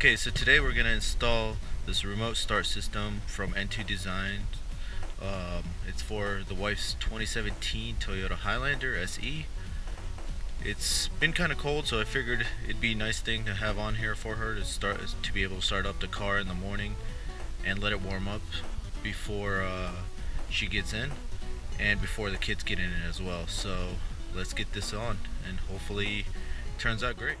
Okay, so today we're gonna install this remote start system from N2 Design. It's for the wife's 2017 Toyota Highlander SE. It's been kind of cold, so I figured it'd be a nice thing to have on here for her to be able to start up the car in the morning and let it warm up before she gets in and before the kids get in it as well. So let's get this on, and hopefully it turns out great.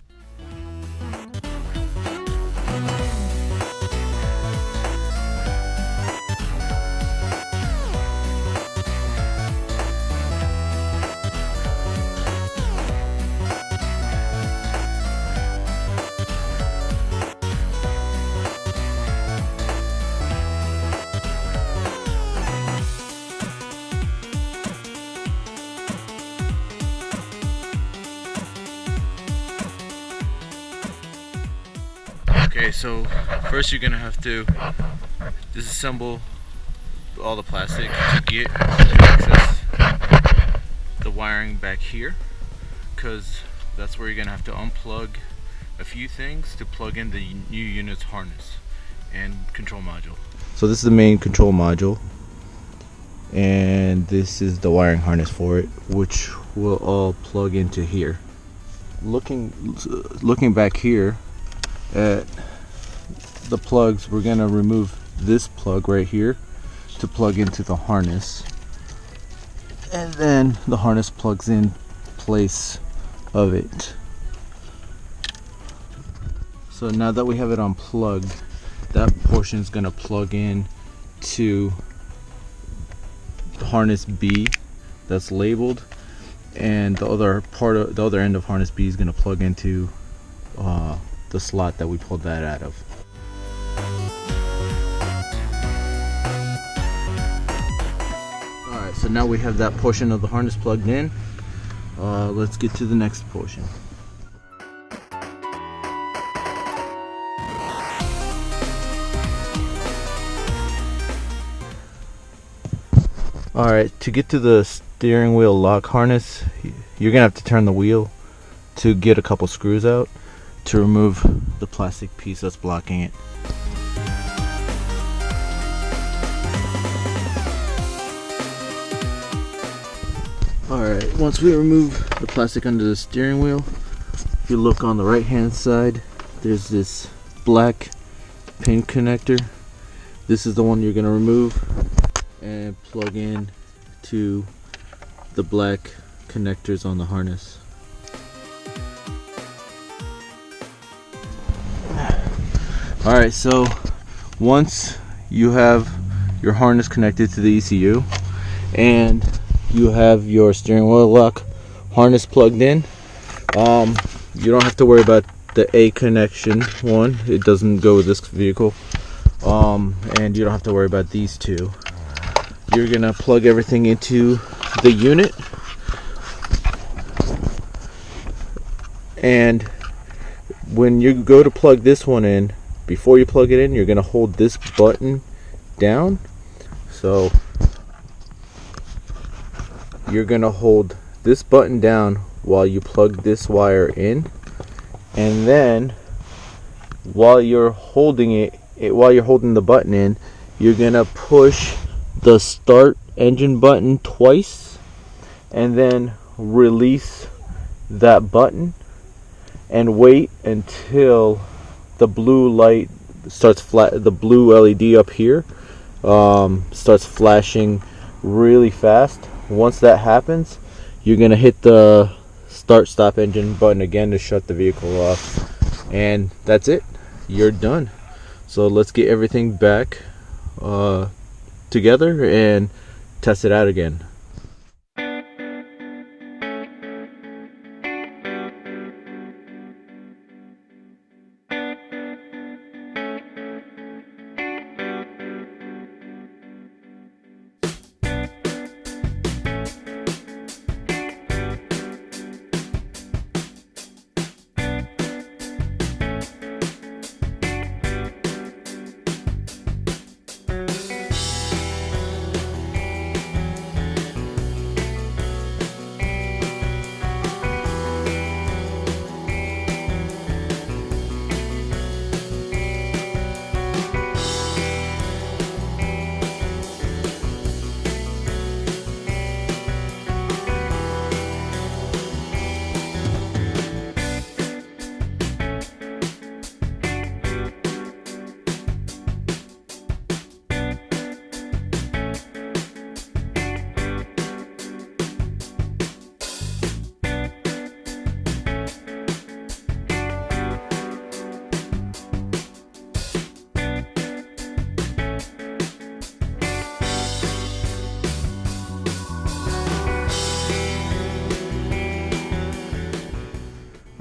Okay, so first you're gonna have to disassemble all the plastic to get to access the wiring back here, because that's where you're gonna have to unplug a few things to plug in the new unit's harness and control module. So this is the main control module, and this is the wiring harness for it, which will all plug into here. Looking back here at the plugs, we're going to remove this plug right here to plug into the harness, and then the harness plugs in place of it. So now that we have it unplugged, that portion is going to plug in to harness B that's labeled, and the other end of harness B is going to plug into the slot that we pulled that out of. Alright, so now we have that portion of the harness plugged in. Let's get to the next portion. Alright, to get to the steering wheel lock harness, you're gonna have to turn the wheel to get a couple screws out to remove the plastic piece that's blocking it. Alright, once we remove the plastic under the steering wheel, if you look on the right hand side, there's this black pin connector. This is the one you're going to remove and plug in to the black connectors on the harness. Alright, so once you have your harness connected to the ECU and you have your steering wheel lock harness plugged in, you don't have to worry about the A connection one. It doesn't go with this vehicle, and you don't have to worry about these two. You're gonna plug everything into the unit, and when you go to plug this one in, before you plug it in, you're gonna hold this button down. So you're gonna hold this button down while you plug this wire in, and then while you're holding the button in, you're gonna push the start engine button twice and then release that button and wait until the blue light starts the blue LED up here starts flashing really fast. Once that happens, you're gonna hit the start stop engine button again to shut the vehicle off, and that's it. You're done. So let's get everything back together and test it out again.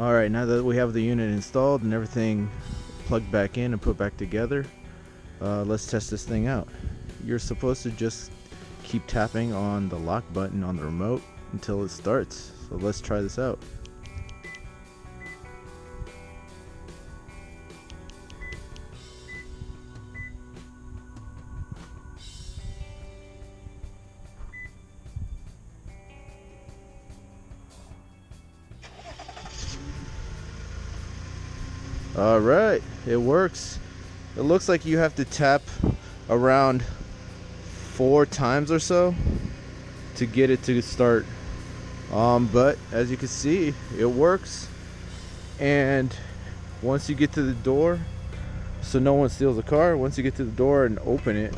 Alright, now that we have the unit installed and everything plugged back in and put back together, let's test this thing out. You're supposed to just keep tapping on the lock button on the remote until it starts. So let's try this out. Alright, it works. It looks like you have to tap around 4 times or so to get it to start. But as you can see, it works. And once you get to the door, so no one steals the car, once you get to the door and open it,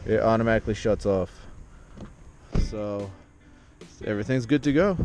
it automatically shuts off. So everything's good to go.